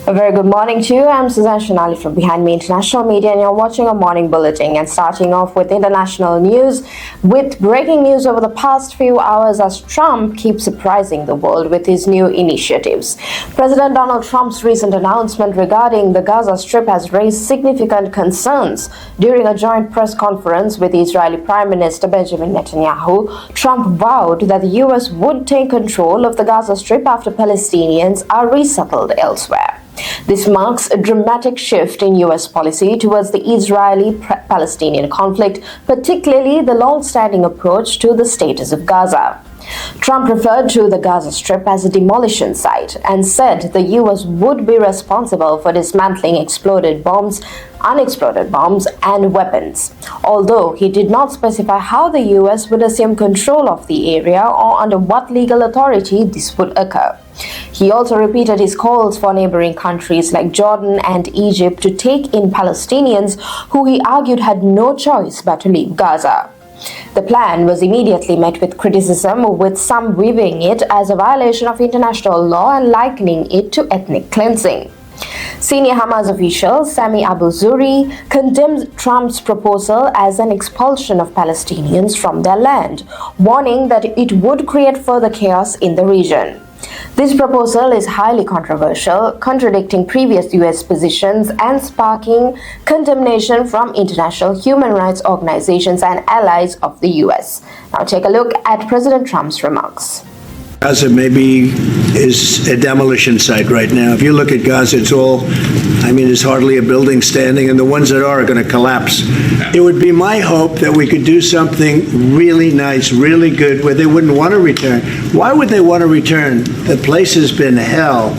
A very good morning to you. I'm Suzanne Shanali from Behind Me International Media, and you're watching a morning bulletin. And starting off with international news, with breaking news over the past few hours as Trump keeps surprising the world with his new initiatives. President Donald Trump's recent announcement regarding the Gaza Strip has raised significant concerns. During a joint press conference with Israeli Prime Minister Benjamin Netanyahu, Trump vowed that the U.S. would take control of the Gaza Strip after Palestinians are resettled elsewhere. This marks a dramatic shift in U.S. policy towards the Israeli-Palestinian conflict, particularly the long-standing approach to the status of Gaza. Trump referred to the Gaza Strip as a demolition site and said the U.S. would be responsible for dismantling exploded bombs, unexploded bombs, and weapons, although he did not specify how the U.S. would assume control of the area or under what legal authority this would occur. He also repeated his calls for neighboring countries like Jordan and Egypt to take in Palestinians who he argued had no choice but to leave Gaza. The plan was immediately met with criticism, with some viewing it as a violation of international law and likening it to ethnic cleansing. Senior Hamas official Sami Abu Zuhri condemned Trump's proposal as an expulsion of Palestinians from their land, warning that it would create further chaos in the region. This proposal is highly controversial, contradicting previous U.S. positions and sparking condemnation from international human rights organizations and allies of the U.S. Now take a look at President Trump's remarks. Gaza maybe is a demolition site right now. If you look at Gaza, there's hardly a building standing, and the ones that are going to collapse. It would be my hope that we could do something really nice, really good, where they wouldn't want to return. Why would they want to return? The place has been hell.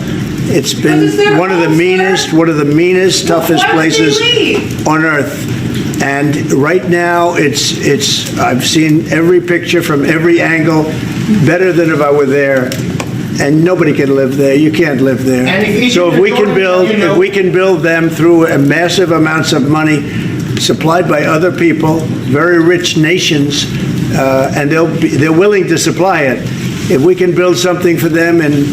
It's been one of the meanest, toughest places on earth. And right now, I've seen every picture from every angle, better than if I were there. And nobody can live there. You can't live there. So if we can build them through massive amounts of money supplied by other people, very rich nations, and they're willing to supply it. If we can build something for them in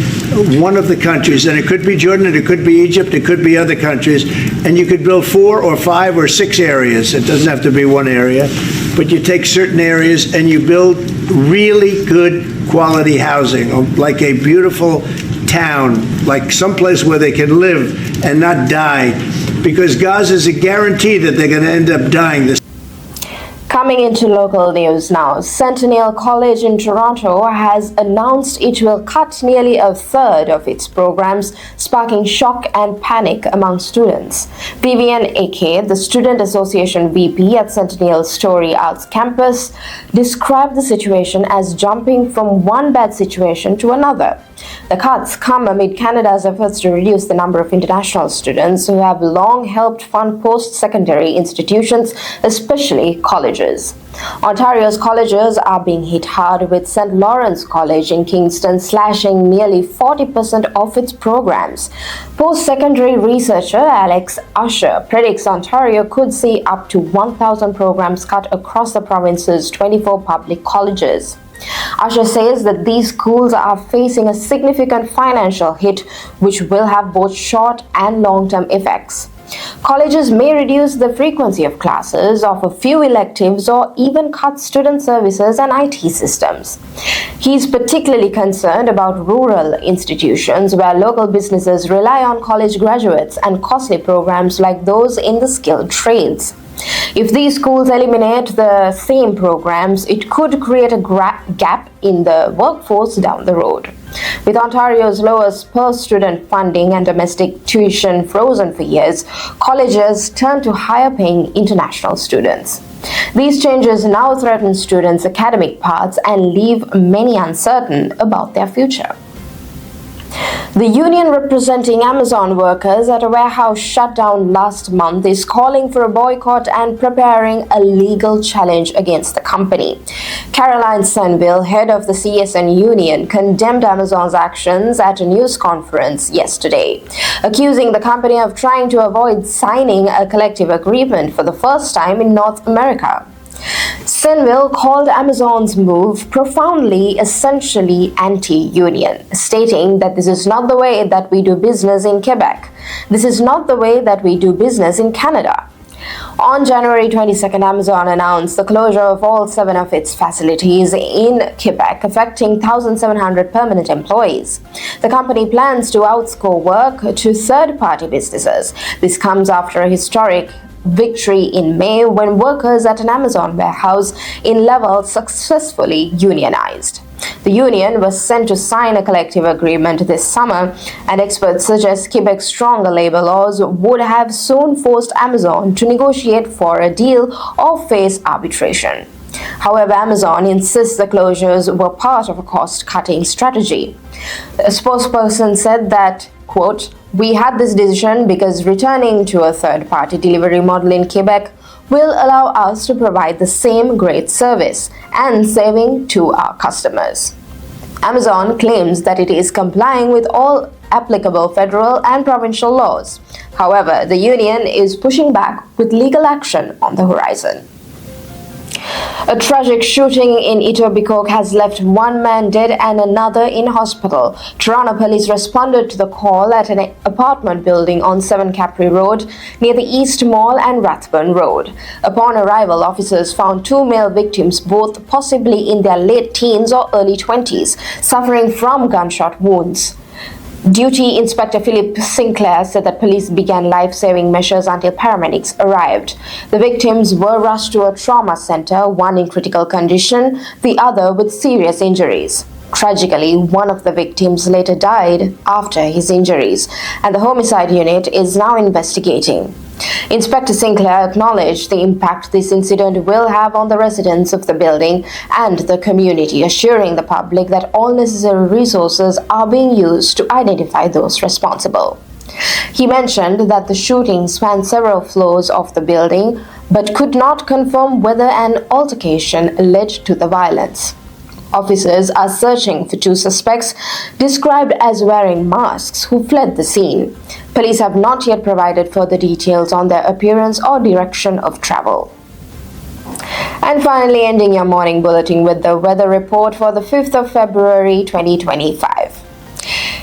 one of the countries, and it could be Jordan, and it could be Egypt, it could be other countries, and you could build 4 or 5 or 6 areas. It doesn't have to be one area, but you take certain areas and you build really good quality housing, like a beautiful town, like someplace where they can live and not die, because Gaza is a guarantee that they're going to end up dying. Coming into local news now, Centennial College in Toronto has announced it will cut nearly a third of its programs, sparking shock and panic among students. Vivian Ake, the Student Association VP at Centennial Story Arts Campus, described the situation as jumping from one bad situation to another. The cuts come amid Canada's efforts to reduce the number of international students who have long helped fund post-secondary institutions, especially colleges. Ontario's colleges are being hit hard, with St. Lawrence College in Kingston slashing nearly 40% of its programs. Post-secondary researcher Alex Usher predicts Ontario could see up to 1,000 programs cut across the province's 24 public colleges. Usher says that these schools are facing a significant financial hit, which will have both short and long-term effects. Colleges may reduce the frequency of classes, offer few electives, or even cut student services and IT systems. He is particularly concerned about rural institutions where local businesses rely on college graduates and costly programs like those in the skilled trades. If these schools eliminate the same programs, it could create a gap in the workforce down the road. With Ontario's lowest per-student funding and domestic tuition frozen for years, colleges turn to higher-paying international students. These changes now threaten students' academic paths and leave many uncertain about their future. The union representing Amazon workers at a warehouse shut down last month is calling for a boycott and preparing a legal challenge against the company. Caroline Senville, head of the CSN union, condemned Amazon's actions at a news conference yesterday, accusing the company of trying to avoid signing a collective agreement for the first time in North America. Senville called Amazon's move profoundly, essentially anti-union, stating that this is not the way that we do business in Quebec. This is not the way that we do business in Canada. On January 22nd, Amazon announced the closure of all 7 of its facilities in Quebec, affecting 1,700 permanent employees. The company plans to outscore work to third-party businesses. This comes after a historic victory in May when workers at an Amazon warehouse in Laval successfully unionized. The union was sent to sign a collective agreement this summer, and experts suggest Quebec's stronger labor laws would have soon forced Amazon to negotiate for a deal or face arbitration. However, Amazon insists the closures were part of a cost-cutting strategy. A spokesperson said that, quote, "We had this decision because returning to a third-party delivery model in Quebec will allow us to provide the same great service and saving to our customers." Amazon claims that it is complying with all applicable federal and provincial laws. However, the union is pushing back with legal action on the horizon. A tragic shooting in Etobicoke has left 1 man dead and another in hospital. Toronto police responded to the call at an apartment building on 7 Capri Road near the East Mall and Rathburn Road. Upon arrival, officers found 2 male victims, both possibly in their late teens or early 20s, suffering from gunshot wounds. Duty Inspector Philip Sinclair said that police began life-saving measures until paramedics arrived. The victims were rushed to a trauma center, one in critical condition, the other with serious injuries. Tragically, one of the victims later died after his injuries, and the homicide unit is now investigating. Inspector Sinclair acknowledged the impact this incident will have on the residents of the building and the community, assuring the public that all necessary resources are being used to identify those responsible. He mentioned that the shooting spanned several floors of the building, but could not confirm whether an altercation led to the violence. Officers are searching for 2 suspects described as wearing masks who fled the scene. Police have not yet provided further details on their appearance or direction of travel. And finally, ending your morning bulletin with the weather report for the 5th of February 2025.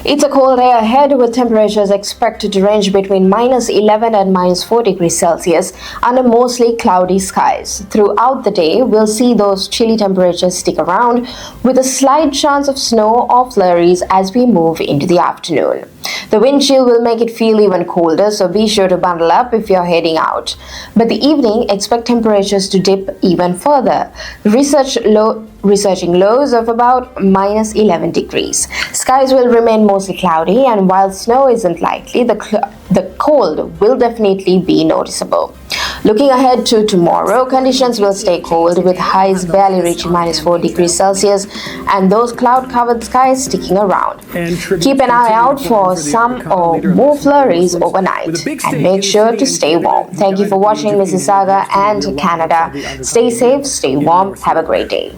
It's a cold day ahead with temperatures expected to range between -11 and -4 degrees Celsius under mostly cloudy skies. Throughout the day, we'll see those chilly temperatures stick around with a slight chance of snow or flurries as we move into the afternoon. The wind chill will make it feel even colder, so be sure to bundle up if you're heading out. But the evening, expect temperatures to dip even further, researching lows of about -11 degrees. Skies will remain mostly cloudy, and while snow isn't likely, the cold will definitely be noticeable. Looking ahead to tomorrow, conditions will stay cold with highs barely reaching -4 degrees Celsius and those cloud-covered skies sticking around. Keep an eye out for some or more flurries overnight and make sure to stay warm. Thank you for watching Mississauga and Canada. Stay safe, stay warm, have a great day.